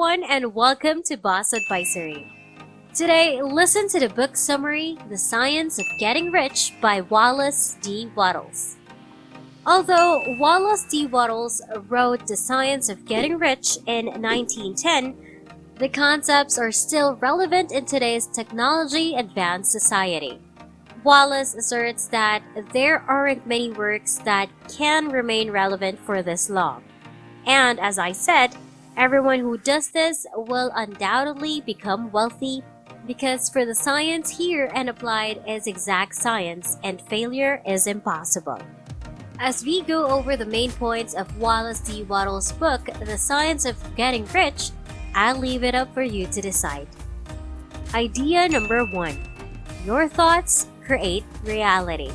everyone, and welcome to Boss Advisory. Today, listen to the book summary, The Science of Getting Rich by Wallace D Wattles. Although Wallace D Wattles wrote The Science of Getting Rich in 1910, the concepts are still relevant in today's technology-advanced society. Wallace asserts that there aren't many works that can remain relevant for this long. And as I said, everyone who does this will undoubtedly become wealthy because for the science here and applied is exact science and failure is impossible. As we go over the main points of Wallace D Wattle's book, The Science of Getting Rich, I'll leave it up for you to decide. Idea number 1. Your thoughts create reality.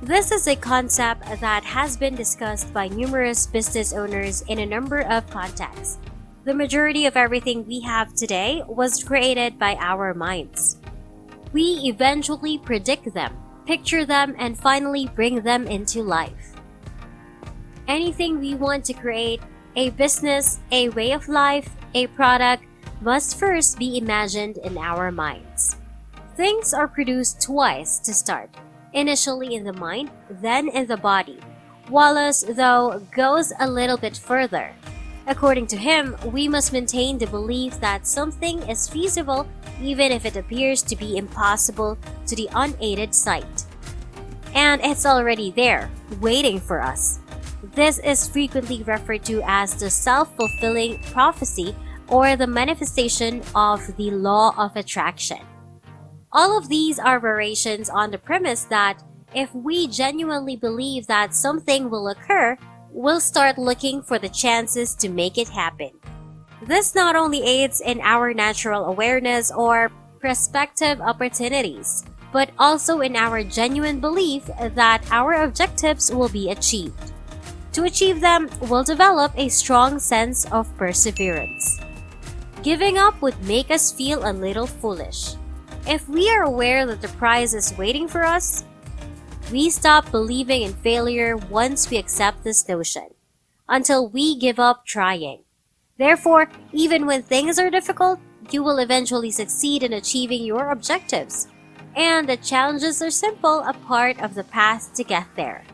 This is a concept that has been discussed by numerous business owners in a number of contexts. The majority of everything we have today was created by our minds. We eventually predict them, picture them, and finally bring them into life. Anything we want to create, a business, a way of life, a product, must first be imagined in our minds. Things are produced twice to start, initially in the mind, then in the body. Wallace, though, goes a little bit further. According to him, we must maintain the belief that something is feasible even if it appears to be impossible to the unaided sight. And it's already there, waiting for us. This is frequently referred to as the self-fulfilling prophecy or the manifestation of the law of attraction. All of these are variations on the premise that if we genuinely believe that something will occur, we'll start looking for the chances to make it happen. This not only aids in our natural awareness or prospective opportunities, but also in our genuine belief that our objectives will be achieved. To achieve them, we'll develop a strong sense of perseverance. Giving up would make us feel a little foolish. If we are aware that the prize is waiting for us, we stop believing in failure once we accept this notion, until we give up trying. Therefore, even when things are difficult, you will eventually succeed in achieving your objectives, and the challenges are simple, a part of the path to get there.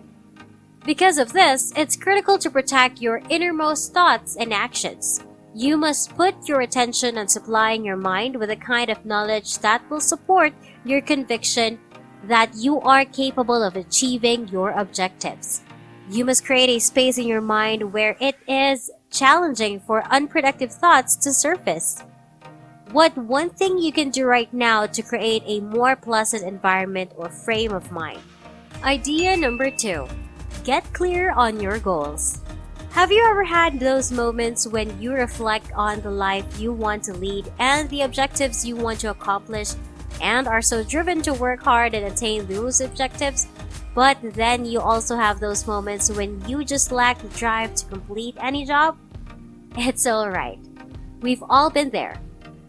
Because of this, it's critical to protect your innermost thoughts and actions. You must put your attention on supplying your mind with a kind of knowledge that will support your conviction that you are capable of achieving your objectives. You must create a space in your mind where it is challenging for unproductive thoughts to surface. What one thing you can do right now to create a more pleasant environment or frame of mind? Idea number 2. Get clear on your goals. Have you ever had those moments when you reflect on the life you want to lead and the objectives you want to accomplish and are so driven to work hard and attain those objectives, but then you also have those moments when you just lack the drive to complete any job? It's alright. We've all been there.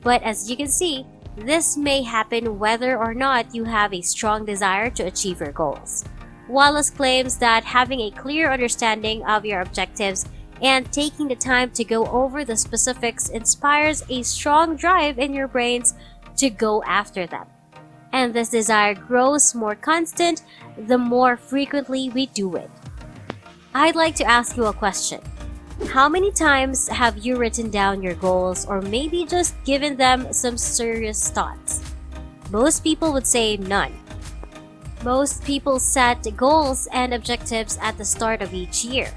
But as you can see, this may happen whether or not you have a strong desire to achieve your goals. Wallace claims that having a clear understanding of your objectives and taking the time to go over the specifics inspires a strong drive in your brains to go after them. And this desire grows more constant the more frequently we do it. I'd like to ask you a question. How many times have you written down your goals or maybe just given them some serious thoughts? Most people would say none. Most people set goals and objectives at the start of each year.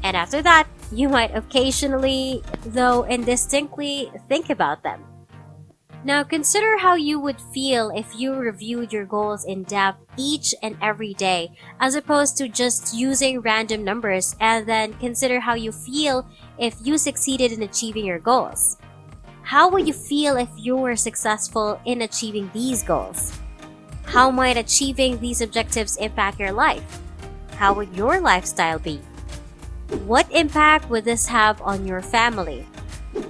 And after that, you might occasionally, though indistinctly, think about them. Now consider how you would feel if you reviewed your goals in depth each and every day, as opposed to just using random numbers, and then consider how you feel if you succeeded in achieving your goals. How would you feel if you were successful in achieving these goals? How might achieving these objectives impact your life? How would your lifestyle be? What impact would this have on your family?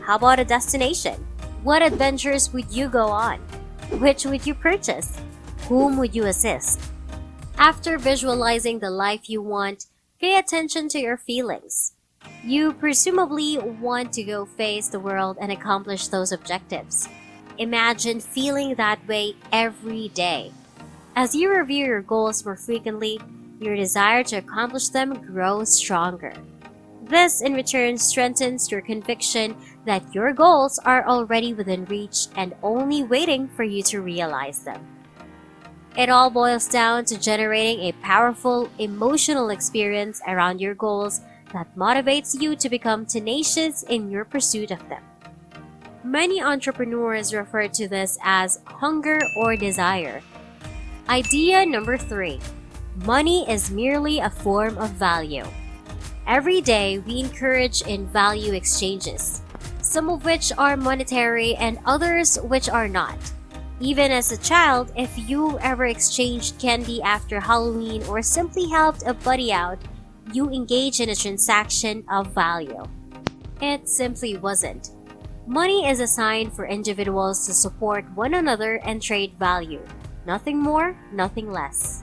How about a destination? What adventures would you go on? Which would you purchase? Whom would you assist? After visualizing the life you want, pay attention to your feelings. You presumably want to go face the world and accomplish those objectives. Imagine feeling that way every day. As you review your goals more frequently, your desire to accomplish them grows stronger. This, in return, strengthens your conviction that your goals are already within reach and only waiting for you to realize them. It all boils down to generating a powerful emotional experience around your goals that motivates you to become tenacious in your pursuit of them. Many entrepreneurs refer to this as hunger or desire. Idea number 3. Money is merely a form of value. Every day, we encourage in value exchanges, some of which are monetary and others which are not. Even as a child, if you ever exchanged candy after Halloween or simply helped a buddy out, you engage in a transaction of value. It simply wasn't. Money is assigned for individuals to support one another and trade value. Nothing more, nothing less.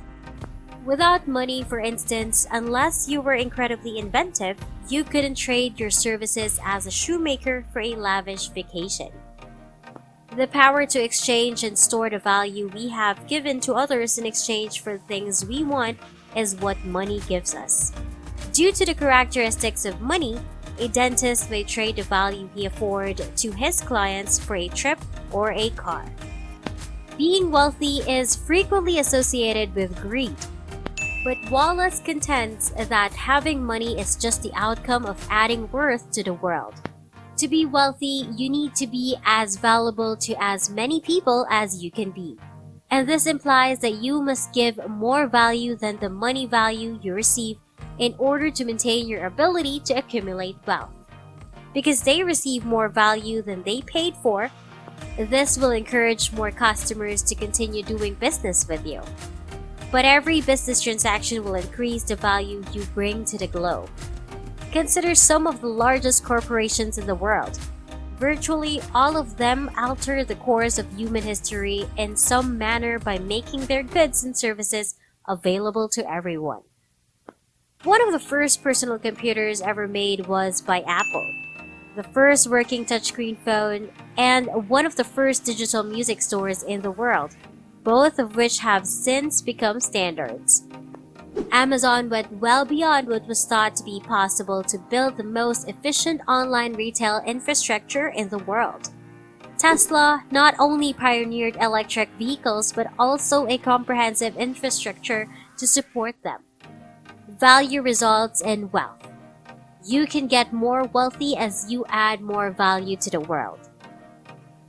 Without money, for instance, unless you were incredibly inventive, you couldn't trade your services as a shoemaker for a lavish vacation. The power to exchange and store the value we have given to others in exchange for things we want is what money gives us. Due to the characteristics of money, a dentist may trade the value he affords to his clients for a trip or a car. Being wealthy is frequently associated with greed, but Wallace contends that having money is just the outcome of adding worth to the world. To be wealthy, you need to be as valuable to as many people as you can be. And this implies that you must give more value than the money value you receive in order to maintain your ability to accumulate wealth. Because they receive more value than they paid for, this will encourage more customers to continue doing business with you. But every business transaction will increase the value you bring to the globe. Consider some of the largest corporations in the world. Virtually all of them alter the course of human history in some manner by making their goods and services available to everyone. One of the first personal computers ever made was by Apple, the first working touchscreen phone, and one of the first digital music stores in the world, both of which have since become standards. Amazon went well beyond what was thought to be possible to build the most efficient online retail infrastructure in the world. Tesla not only pioneered electric vehicles but also a comprehensive infrastructure to support them. Value results in wealth. You can get more wealthy as you add more value to the world.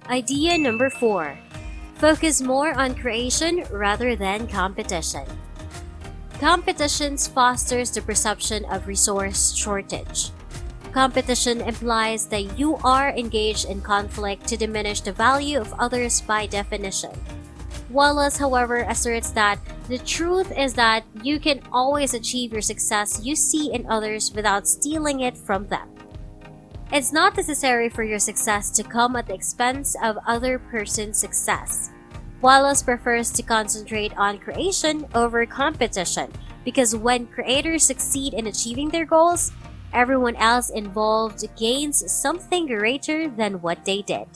Idea number 4. Focus more on creation rather than competition. Competition fosters the perception of resource shortage. Competition implies that you are engaged in conflict to diminish the value of others by definition. Wallace, however, asserts that the truth is that you can always achieve your success you see in others without stealing it from them. It's not necessary for your success to come at the expense of other person's success. Wallace prefers to concentrate on creation over competition because when creators succeed in achieving their goals, everyone else involved gains something greater than what they did.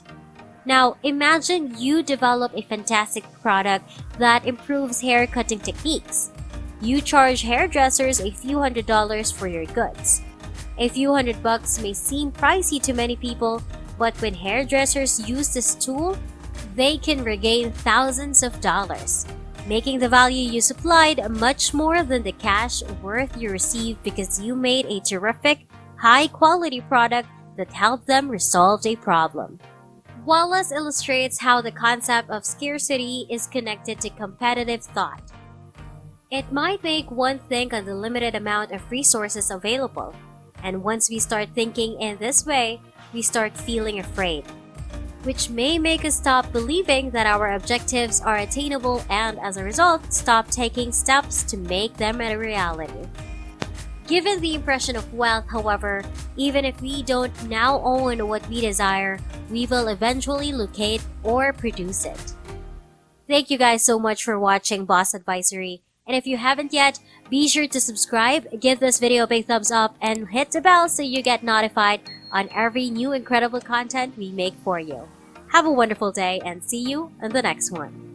Now, imagine you develop a fantastic product that improves hair cutting techniques. You charge hairdressers a few $100s for your goods. A few $100 may seem pricey to many people, but when hairdressers use this tool, they can regain thousands of dollars, making the value you supplied much more than the cash worth you received because you made a terrific, high-quality product that helped them resolve a problem. Wallace illustrates how the concept of scarcity is connected to competitive thought. It might make one think on the limited amount of resources available, and once we start thinking in this way, we start feeling afraid, which may make us stop believing that our objectives are attainable and, as a result, stop taking steps to make them a reality. Given the impression of wealth, however, even if we don't now own what we desire, we will eventually locate or produce it. Thank you guys so much for watching Boss Advisory, And if you haven't yet, be sure to subscribe, give this video a big thumbs up, and hit the bell so you get notified on every new incredible content we make for you. Have a wonderful day and see you in the next one.